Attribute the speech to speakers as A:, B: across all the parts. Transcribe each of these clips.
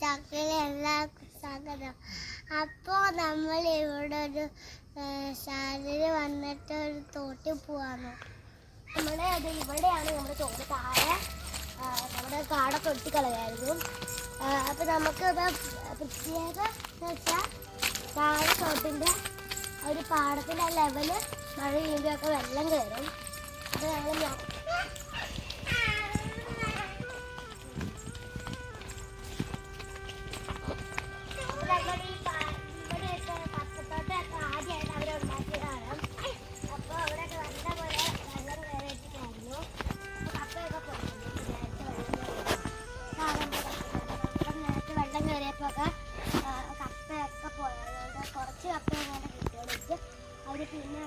A: ചാക്കയിലെ എല്ലാവർക്കും സ്വാഗതം. അപ്പോൾ നമ്മൾ ഇവിടെ ഒരു ശാലയിൽ വന്നിട്ട് ഒരു തോട്ടിൽ പോവാണ്. ഇവിടെയാണ് നമ്മുടെ തോട്. താഴെ നമ്മുടെ കാടൊക്കെ ഒട്ടിക്കളയായിരുന്നു. അപ്പം നമുക്ക് പ്രത്യേക എന്ന് വെച്ചാൽ താഴെ തോട്ടിൻ്റെ ഒരു പാടത്തിൻ്റെ ലെവല് മഴ പെയ്യുമ്പോഴൊക്കെ വെള്ളം കയറും. അപ്പോൾ ഞങ്ങൾ കപ്പയൊക്കെ പോയതുകൊണ്ട് കുറച്ച് കപ്പ അങ്ങനെ കിട്ടിയത് അവർ പിന്നെ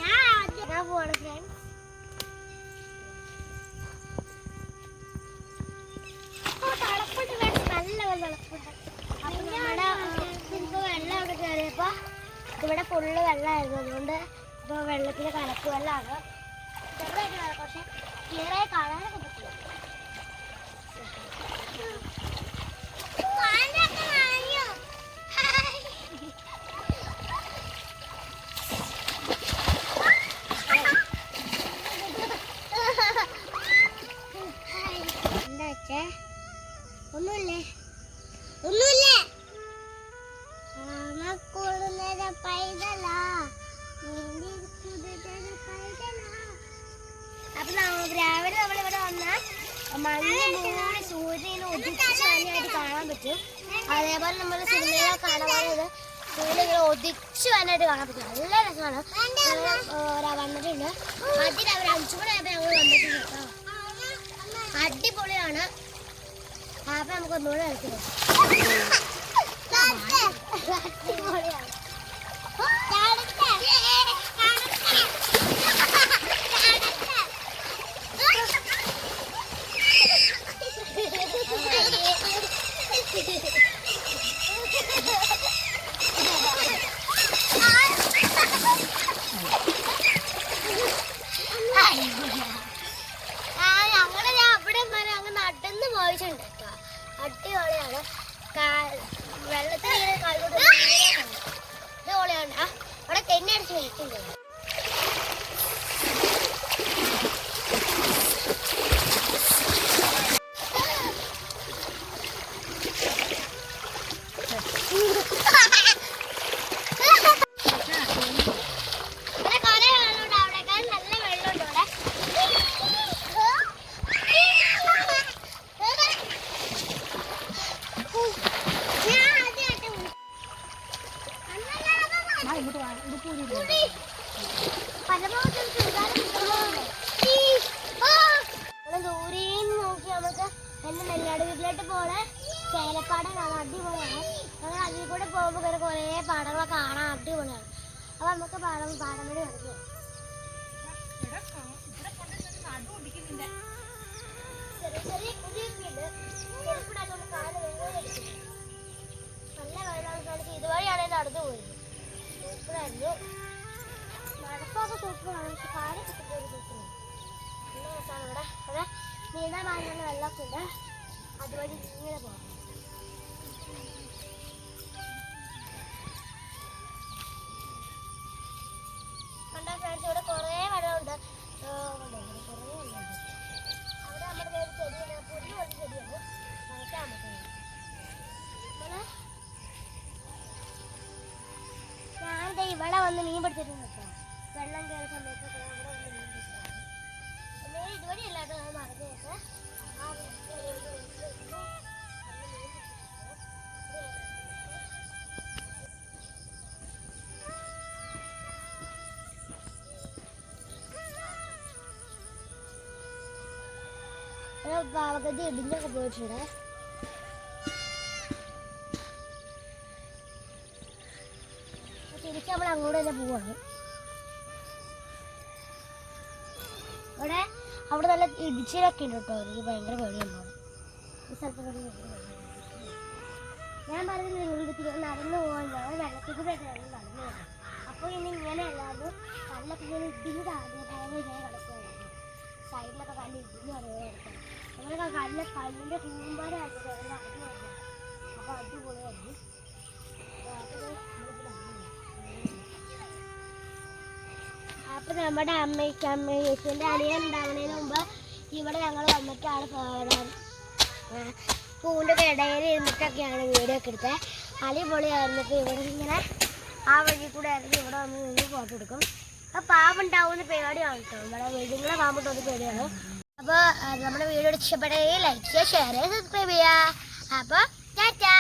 A: ഞാൻ പോണ ഫ്രണ്ട്സ്. നല്ല വെള്ളപ്പുണ്ട്. അപ്പൊ നമ്മുടെ ഇപ്പൊ വെള്ളം അവിടെ കയറിയപ്പോ ഇവിടെ ഫുള്ള് വെള്ളമായിരുന്നു. അതുകൊണ്ട് ഇപ്പൊ വെള്ളത്തിന് കലക്ക് വെള്ളമാണ്. ചെറുതായിട്ട് പക്ഷെ ക്ലിയറായി കാണാനൊക്കെ പറ്റില്ല. എന്താ വെച്ചേ? ഒന്നുമില്ലേ അപ്പൊ രാവിലെ നമ്മളിവിടെ വന്നാൽ മഞ്ഞ സൂര്യനെ ഒതിച്ച് വന്നായിട്ട് കാണാൻ പറ്റും. അതേപോലെ നമ്മൾ സിനിമയിലെ കാണാൻ സൂര്യനെ ഒതിച്ച് വന്നായിട്ട് കാണാൻ പറ്റും. നല്ല രസമാണ്. വന്നിട്ടുണ്ട്. അതിൽ അവർ 5 മണിയായപ്പോൾ ഞങ്ങൾ വന്നിട്ടുണ്ട് കേട്ടോ. അടിപൊളിയാണ്. അപ്പൊ നമുക്ക് ഒന്നുകൂടെ കളിക്കാം. അടിപൊളിയാണ്. നടന്ന് പോയിട്ടുണ്ട് കേട്ടോ. അടിപൊളിയാണ്. വെള്ളത്തിൽ അടിപൊളിയാണ്. അവിടെ തെന്നടിച്ച് വെച്ചിട്ടുണ്ട്. ദൂരേന്ന് നോക്കി നമുക്ക് എന്റെ നെല്ലാട് വീട്ടിലോട്ട് പോണേ ചേലപ്പാടം കാണാൻ അടിപൊളിയാണ്. നമ്മൾ അതിൽ കൂടെ പോകുമ്പോൾ കുറേ പാടങ്ങളൊക്കെ കാണാൻ അടിപൊളിയാണ്. അപ്പൊ നമുക്ക് പാടം വഴി കളിക്കാം. ചെറിയ കുടിയൊക്കെയുണ്ട്. ചെറുപ്പിടാത്തോണ്ട് കാല് നല്ല വെള്ളമാണ് കാണിച്ച് ഇതുവഴിയാണ് നടന്നു പോയത്. സൂപ്പറായിരുന്നു. മഴപ്പൊക്കെ സൂപ്പറാണ്. പക്ഷെ കാലൊക്കെ ഒരു സൂപ്പറാണ്. നല്ല രസമാണ് ഇവിടെ. അവിടെ നീന്താൻ പാടുന്ന വെള്ളമൊക്കെ ഉണ്ട്. അതുവഴി ഇങ്ങനെ പോകാം. കണ്ടാൽ ഫ്രണ്ട്സ് ഇവിടെ കുറേ വെള്ളമുണ്ട്. കുറേ വെള്ളമുണ്ട്. അവിടെ നമ്മുടെ ഒരു ചെടിയാണ്. പുല്ല് പോലെ ചെടിയാണ്. നനയ്ക്കാൻ പറ്റുന്നത്. ഞാനിത് ഇവിടെ വന്ന് മീൻ പിടിച്ചിട്ടുണ്ട് കേട്ടോ. വെള്ളം കയറിയ സമയത്തൊക്കെ ഇവിടെ വന്ന് മീൻ പിടിച്ചതാണ്. ഇതുവരെ അല്ലാട്ടോ ഞാൻ മറന്നേക്കെ. പകുതി ഇടിഞ്ഞൊക്കെ പോയിട്ടുണ്ട്. തിരിച്ച് നമ്മൾ അങ്ങോട്ട് തന്നെ പോവാണ്. ഇടിച്ചിലൊക്കെ ഉണ്ട് കേട്ടോ. എനിക്ക് ഭയങ്കര പേടിയുണ്ടാവും ഈ സ്ഥലത്ത്. ഞാൻ പറഞ്ഞില്ല നടന്നു പോകാൻ, ഞാൻ വെള്ളത്തിൽ കൂടെ നടന്നു പോകാം. അപ്പോൾ ഇനി ഇങ്ങനെ അല്ലാതെ കല്ലൊക്കെ ഇങ്ങനെ ഇടിഞ്ഞ് താഴെ പോലെ ഇങ്ങനെ കിടക്കുമായിരുന്നു. സൈഡിലൊക്കെ കല്ല് ഇടിഞ്ഞ് പറയുക കിടക്കും. നമ്മളൊക്കെ കല്ലിൻ്റെ കൂമ്പാരായിരുന്നു നടന്നു വരുന്നത്. അപ്പോൾ അടിപൊളിയായിരുന്നു. അപ്പം നമ്മുടെ യേശുവിൻ്റെ അനിയൻ ഉണ്ടാവുന്നതിന് മുമ്പ് ഇവിടെ ഞങ്ങൾ വന്നിട്ടാണ് പൂവിൻ്റെ ഇടയിൽ ഇരുന്നിട്ടൊക്കെയാണ് വീഡിയോ ഒക്കെ എടുത്തത്. അടിപൊളിയായിരുന്നിട്ട് ഇവിടെ ഇങ്ങനെ ആ വഴി കൂടെ ആയിരുന്നു ഇവിടെ വന്ന് നിന്ന് ഫോട്ടോ എടുക്കും. അപ്പോൾ പാവുണ്ടാവുന്ന പേടിയാണ് കേട്ടോ. നമ്മുടെ വീടുകളെ പാമ്പിട്ടൊന്ന് പേടിയാണ്. അപ്പോൾ നമ്മുടെ വീഡിയോ ഇഷ്ടപ്പെടുകയും ലൈക്ക് ചെയ്യുക, ഷെയർ ചെയ്യുക, സബ്സ്ക്രൈബ് ചെയ്യുക. അപ്പോൾ ടാറ്റാ.